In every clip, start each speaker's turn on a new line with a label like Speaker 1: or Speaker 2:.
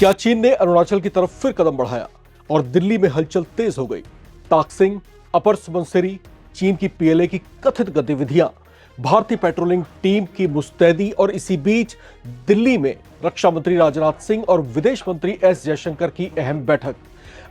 Speaker 1: क्या चीन ने अरुणाचल की तरफ फिर कदम बढ़ाया और दिल्ली में हलचल तेज हो गई? ताकसिंग, अपर सुबनसिरी, चीन की पीएलए की कथित गतिविधियां, भारतीय पेट्रोलिंग टीम की मुस्तैदी और इसी बीच दिल्ली में रक्षा मंत्री राजनाथ सिंह और विदेश मंत्री एस जयशंकर की अहम बैठक।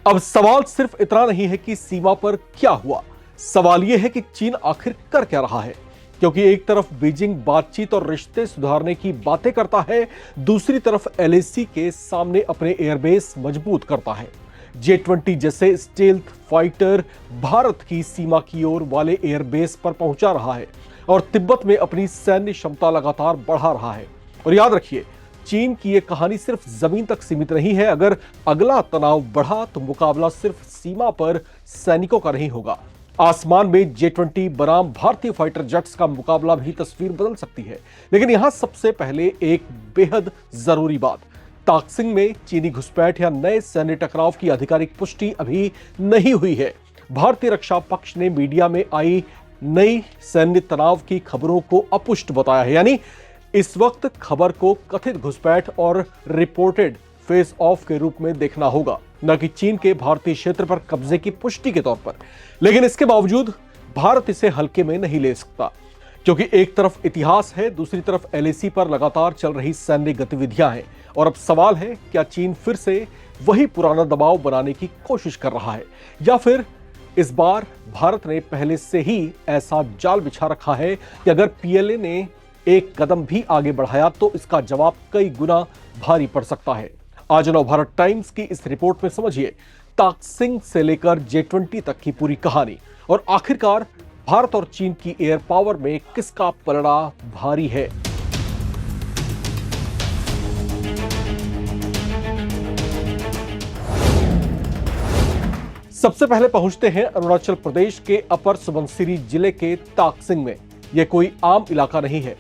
Speaker 1: अब सवाल सिर्फ इतना नहीं है कि सीमा पर क्या हुआ, सवाल यह है कि चीन आखिर कर क्या रहा है। क्योंकि एक तरफ बीजिंग बातचीत और रिश्ते सुधारने की बातें करता है, दूसरी तरफ एलएसी के सामने अपने एयरबेस मजबूत करता है। J-20 जैसे स्टेल्थ फाइटर भारत की सीमा की ओर वाले एयरबेस पर पहुंचा रहा है और तिब्बत में अपनी सैन्य क्षमता लगातार बढ़ा रहा है। और याद रखिए, चीन की यह कहानी सिर्फ जमीन तक सीमित नहीं है। अगर अगला तनाव बढ़ा तो मुकाबला सिर्फ सीमा पर सैनिकों का नहीं होगा, आसमान में J-20 बनाम भारतीय फाइटर जेट्स का मुकाबला भी तस्वीर बदल सकती है। लेकिन यहां सबसे पहले एक बेहद जरूरी बात, ताकसिंग में चीनी घुसपैठ या नए सैन्य टकराव की आधिकारिक पुष्टि अभी नहीं हुई है। भारतीय रक्षा पक्ष ने मीडिया में आई नई सैन्य तनाव की खबरों को अपुष्ट बताया है। यानी इस वक्त खबर को कथित घुसपैठ और रिपोर्टेड फेस ऑफ के रूप में देखना होगा, न कि चीन के भारतीय क्षेत्र पर कब्जे की पुष्टि के तौर पर। लेकिन इसके बावजूद भारत इसे हल्के में नहीं ले सकता, क्योंकि एक तरफ इतिहास है, दूसरी तरफ एलएसी पर लगातार चल रही सैन्य गतिविधियां हैं। और अब सवाल है, क्या चीन फिर से वही पुराना दबाव बनाने की कोशिश कर रहा है, या फिर इस बार भारत ने पहले से ही ऐसा जाल बिछा रखा है कि अगर पीएलए ने एक कदम भी आगे बढ़ाया तो इसका जवाब कई गुना भारी पड़ सकता है। आज नवभारत टाइम्स की इस रिपोर्ट में समझिए ताकसिंग से लेकर J-20 तक की पूरी कहानी, और आखिरकार भारत और चीन की एयर पावर में किसका पलड़ा भारी है। सबसे पहले पहुंचते हैं अरुणाचल प्रदेश के अपर सुबनसिरी जिले के ताकसिंग में। यह कोई आम इलाका नहीं है,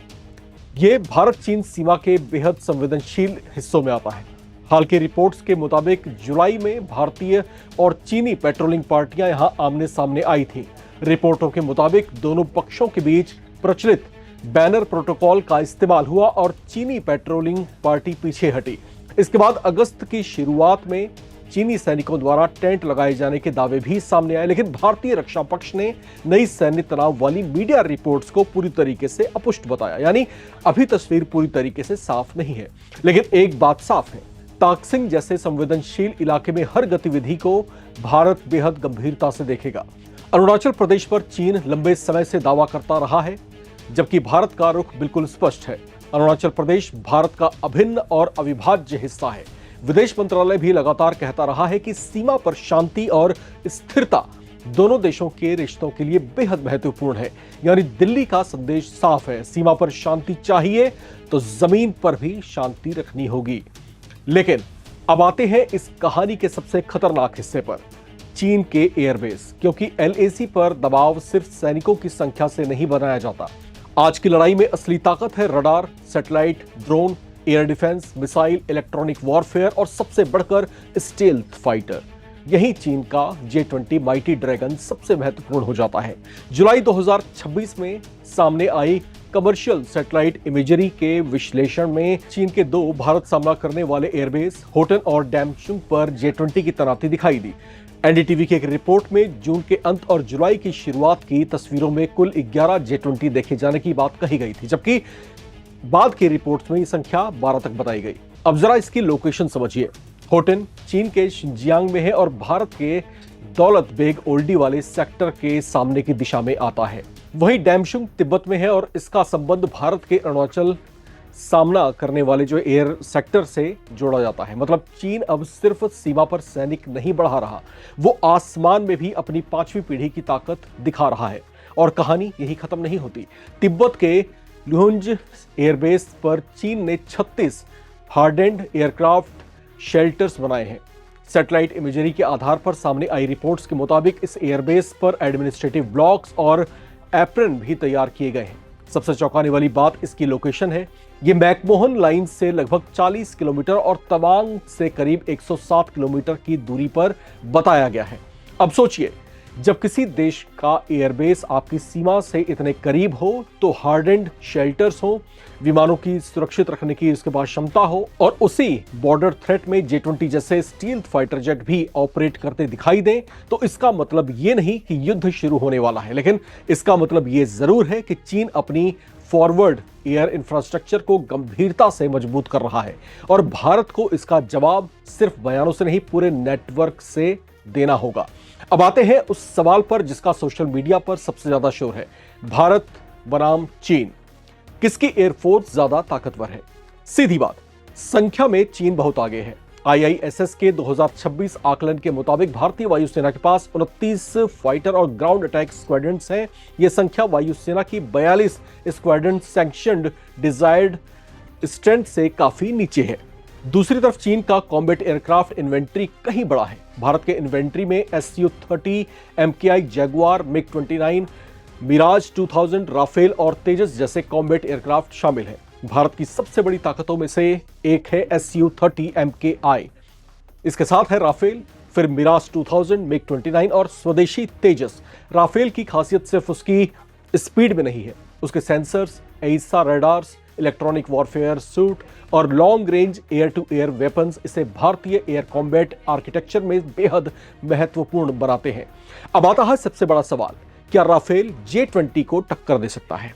Speaker 1: यह भारत चीन सीमा के बेहद संवेदनशील हिस्सों में आता है। हाल की रिपोर्ट्स के मुताबिक जुलाई में भारतीय और चीनी पेट्रोलिंग पार्टियां यहां आमने सामने आई थीं। रिपोर्टों के मुताबिक दोनों पक्षों के बीच प्रचलित बैनर प्रोटोकॉल का इस्तेमाल हुआ और चीनी पेट्रोलिंग पार्टी पीछे हटी। इसके बाद अगस्त की शुरुआत में चीनी सैनिकों द्वारा टेंट लगाए जाने के दावे भी सामने आए, लेकिन भारतीय रक्षा पक्ष ने नई सैन्य तनाव वाली मीडिया रिपोर्ट्स को पूरी तरीके से अपुष्ट बताया। यानी अभी तस्वीर पूरी तरीके से साफ नहीं है। लेकिन एक बात साफ है, ताकसिंग जैसे संवेदनशील इलाके में हर गतिविधि को भारत बेहद गंभीरता से देखेगा। अरुणाचल प्रदेश पर चीन लंबे समय से दावा करता रहा है, जबकि भारत का रुख बिल्कुल स्पष्ट है। अरुणाचल प्रदेश भारत का अभिन्न और अविभाज्य हिस्सा है। विदेश मंत्रालय भी लगातार कहता रहा है कि सीमा पर शांति और स्थिरता दोनों देशों के रिश्तों के लिए बेहद महत्वपूर्ण है। यानी दिल्ली का संदेश साफ है, सीमा पर शांति चाहिए तो जमीन पर भी शांति रखनी होगी। लेकिन अब आते हैं इस कहानी के सबसे खतरनाक हिस्से पर, चीन के एयरबेस। क्योंकि एलएसी पर दबाव सिर्फ सैनिकों की संख्या से नहीं बनाया जाता। आज की लड़ाई में असली ताकत है radar, satellite, drone, air defence, missile, electronic warfare और सबसे बढ़कर स्टेल्थ फाइटर। यही चीन का J-20 माइटी ड्रैगन सबसे महत्वपूर्ण हो जाता है। जुलाई 2026 में सामने आई कमर्शियल सैटेलाइट इमेजरी के विश्लेषण में चीन के दो भारत सामना करने वाले एयरबेस होटन और डैमशुंग पर J-20 की तैनाती दिखाई दी। एनडीटीवी की एक रिपोर्ट में जून के अंत और जुलाई की शुरुआत की तस्वीरों में कुल 11 J-20 देखे जाने की बात कही गई थी, जबकि बाद की रिपोर्ट्स में ये संख्या 12 तक बताई गई। अब जरा इसकी लोकेशन समझिए। होटन चीन के शिनजियांग में है और भारत के दौलत बेग ओल्डी वाले सेक्टर के सामने की दिशा में आता है। वहीं डैमशुंग तिब्बत में है और इसका संबंध भारत के अरुणाचल सामना करने वाले जो एयर सेक्टर से जोड़ा जाता है। मतलब चीन अब सिर्फ सीमा पर सैनिक नहीं बढ़ा रहा, वो आसमान में भी अपनी 5वीं पीढ़ी की ताकत दिखा रहा है। और कहानी यही खत्म नहीं होती। तिब्बत के लुहुंज एयरबेस पर चीन ने 36 हार्डेंड एयरक्राफ्ट शेल्टर्स बनाए हैं। सैटेलाइट इमेजरी के आधार पर सामने आई रिपोर्ट्स के मुताबिक इस एयरबेस पर एडमिनिस्ट्रेटिव ब्लॉक्स और एप्रन भी तैयार किए गए हैं। सबसे चौंकाने वाली बात इसकी लोकेशन है। ये मैकमोहन लाइन से लगभग 40 किलोमीटर और तवांग से करीब 107 किलोमीटर की दूरी पर बताया गया है। अब सोचिए, जब किसी देश का एयरबेस आपकी सीमा से इतने करीब हो तो हार्डेंड शेल्टर्स हो, विमानों की सुरक्षित रखने की उसके पास क्षमता हो और उसी बॉर्डर थ्रेट में J-20 जैसे स्टील्थ फाइटर जेट भी ऑपरेट करते दिखाई दें, तो इसका मतलब ये नहीं कि युद्ध शुरू होने वाला है, लेकिन इसका मतलब ये जरूर है कि चीन अपनी फॉरवर्ड एयर इंफ्रास्ट्रक्चर को गंभीरता से मजबूत कर रहा है और भारत को इसका जवाब सिर्फ बयानों से नहीं, पूरे नेटवर्क से देना होगा। अब आते हैं उस सवाल पर जिसका सोशल मीडिया पर सबसे ज्यादा शोर है, भारत बनाम चीन, किसकी एयरफोर्स ज्यादा ताकतवर है? सीधी बात, संख्या में चीन बहुत आगे है। IISS के 2026 आकलन के मुताबिक भारतीय वायुसेना के पास 29 फाइटर और ग्राउंड अटैक स्क्वाड्रन्स हैं। यह संख्या वायुसेना की 42 स्क्वाड्रन सैंक्शनड डिजायर्ड स्ट्रेंथ से काफी नीचे है। दूसरी तरफ चीन का कॉम्बैट एयरक्राफ्ट इन्वेंट्री कहीं बड़ा है। भारत के इन्वेंट्री में Su-30, MKI Jaguar, MiG-29, Miraj 2000, Rafale और तेजस जैसे कॉम्बैट एयरक्राफ्ट शामिल है। भारत की सबसे बड़ी ताकतों में से एक है Su-30 MKI, इसके साथ है राफेल, फिर मिराज 2000, MiG-29 और स्वदेशी तेजस। राफेल की खासियत सिर्फ उसकी स्पीड में नहीं है, उसके sensors, AESA radars, electronic warfare suite और long range air to air weapons इसे भारतीय एयर कॉम्बैट आर्किटेक्चर में बेहद महत्वपूर्ण बनाते हैं। अब आता है सबसे बड़ा सवाल, क्या राफेल J-20 को टक्कर दे सकता है?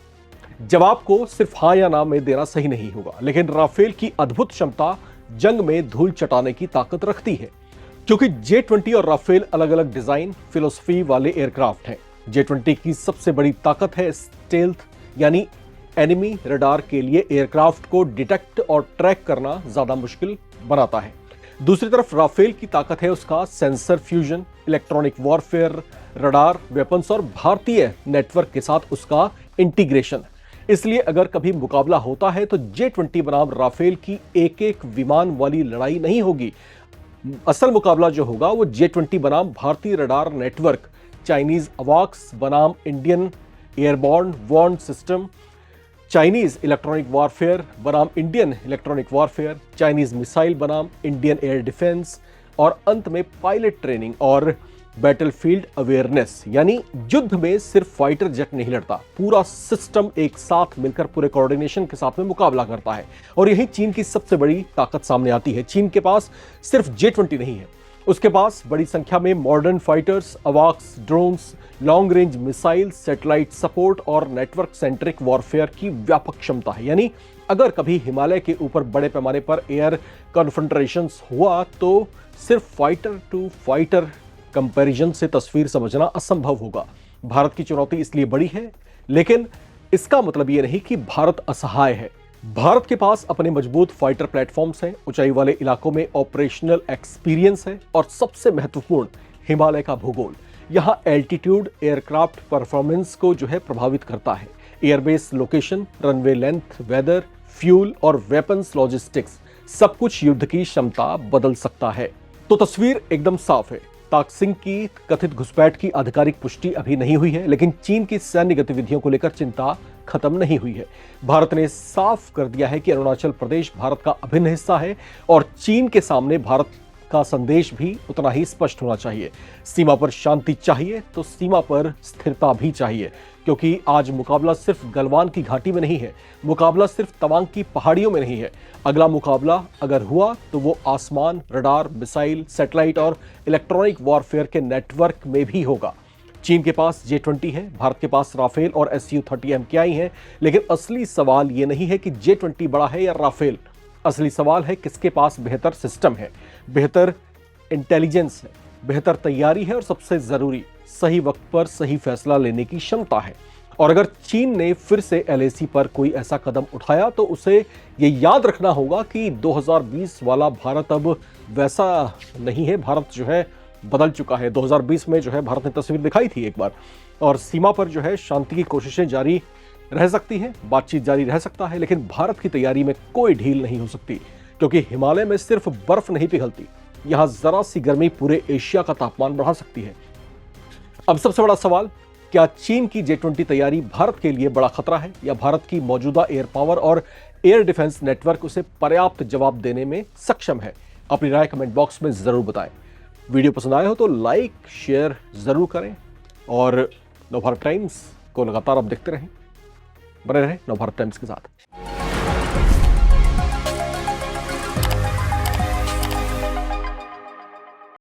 Speaker 1: जवाब को सिर्फ हां या ना में देना सही नहीं होगा, लेकिन राफेल की अद्भुत क्षमता जंग में धूल चटाने की ताकत रखती है, क्योंकि J-20 और राफेल अलग अलग डिजाइन फिलोसफी वाले एयरक्राफ्ट हैं। J-20 की सबसे बड़ी ताकत है स्टेल्थ, यानी एनिमी रडार के लिए एयरक्राफ्ट को डिटेक्ट और ट्रैक करना ज्यादा मुश्किल बनाता है। दूसरी तरफ राफेल की ताकत है उसका sensor fusion, electronic warfare, radar, weapons और भारतीय नेटवर्क के साथ उसका इंटीग्रेशन। इसलिए अगर कभी मुकाबला होता है तो J-20 बनाम राफेल की एक एक विमान वाली लड़ाई नहीं होगी। असल मुकाबला जो होगा वो J-20 बनाम भारतीय रडार नेटवर्क, चाइनीज अवाक्स बनाम Indian airborne warn system, Chinese electronic warfare बनाम Indian electronic warfare, Chinese missile बनाम इंडियन एयर डिफेंस और अंत में पायलट ट्रेनिंग और बैटलफील्ड अवेयरनेस। यानी युद्ध में सिर्फ फाइटर जेट नहीं लड़ता, पूरा सिस्टम एक साथ मिलकर पूरे कोऑर्डिनेशन के साथ में मुकाबला करता है और यही चीन की सबसे बड़ी ताकत सामने आती है। चीन के पास सिर्फ J-20 नहीं है, उसके पास बड़ी संख्या में मॉडर्न फाइटर्स, अवाक्स, drones, long range missile, satellite support और नेटवर्क सेंट्रिक वॉरफेयर की व्यापक क्षमता है। यानी अगर कभी हिमालय के ऊपर बड़े पैमाने पर एयर कॉन्फ्रंटेशंस हुआ तो सिर्फ फाइटर टू फाइटर कंपैरिजन से तस्वीर समझना असंभव होगा। भारत की चुनौती इसलिए बड़ी है, लेकिन इसका मतलब यह नहीं कि भारत असहाय है। भारत के पास अपने मजबूत फाइटर प्लेटफॉर्म्स हैं, ऊंचाई वाले इलाकों में ऑपरेशनल एक्सपीरियंस है और सबसे महत्वपूर्ण हिमालय का भूगोल। यहां एल्टीट्यूड एयरक्राफ्ट परफॉर्मेंस को जो है प्रभावित करता है। Airbase location, runway length, weather, fuel और वेपन्स लॉजिस्टिक्स, सब कुछ युद्ध की क्षमता बदल सकता है। तो तस्वीर एकदम साफ है। ताकसिंग की कथित घुसपैठ की आधिकारिक पुष्टि अभी नहीं हुई है, लेकिन चीन की सैन्य गतिविधियों को लेकर चिंता खत्म नहीं हुई है। भारत ने साफ कर दिया है कि अरुणाचल प्रदेश भारत का अभिन्न हिस्सा है और चीन के सामने भारत का संदेश भी उतना ही स्पष्ट होना चाहिए। सीमा पर शांति चाहिए तो सीमा पर स्थिरता भी चाहिए, क्योंकि आज मुकाबला सिर्फ गलवान की घाटी में नहीं है, मुकाबला सिर्फ तवांग की पहाड़ियों में नहीं है। अगला मुकाबला अगर हुआ तो वो आसमान, रडार, मिसाइल, सैटेलाइट और इलेक्ट्रॉनिक वॉरफेयर के नेटवर्क में भी होगा। चीन के पास J-20 है, भारत के पास राफेल और Su-30 MKI है, लेकिन असली सवाल ये नहीं है कि J-20 बड़ा है या राफेल। असली सवाल है किसके पास बेहतर सिस्टम है, बेहतर इंटेलिजेंस है, बेहतर तैयारी है और सबसे जरूरी सही वक्त पर सही फैसला लेने की क्षमता है। और अगर चीन ने फिर से LAC पर कोई ऐसा कदम उठाया तो उसे ये याद रखना होगा कि 2020 वाला भारत अब वैसा नहीं है। भारत जो है बदल चुका है। 2020 में जो है भारत ने तस्वीर दिखाई थी एक बार, और सीमा पर जो है शांति की कोशिशें जारी रह सकती हैं, बातचीत जारी रह सकता है, लेकिन भारत की तैयारी में कोई ढील नहीं हो सकती, क्योंकि हिमालय में सिर्फ बर्फ नहीं पिघलती, यहां जरा सी गर्मी पूरे एशिया का तापमान बढ़ा सकती है। अब सबसे बड़ा सवाल, क्या चीन की J-20 तैयारी भारत के लिए बड़ा खतरा है या भारत की मौजूदा एयर पावर और एयर डिफेंस नेटवर्क उसे पर्याप्त जवाब देने में सक्षम है? अपनी राय कमेंट बॉक्स में जरूर बताएं। वीडियो पसंद आए हो तो लाइक शेयर जरूर करें और नवभारत टाइम्स को लगातार आप देखते रहें, बने रहें नवभारत टाइम्स के साथ।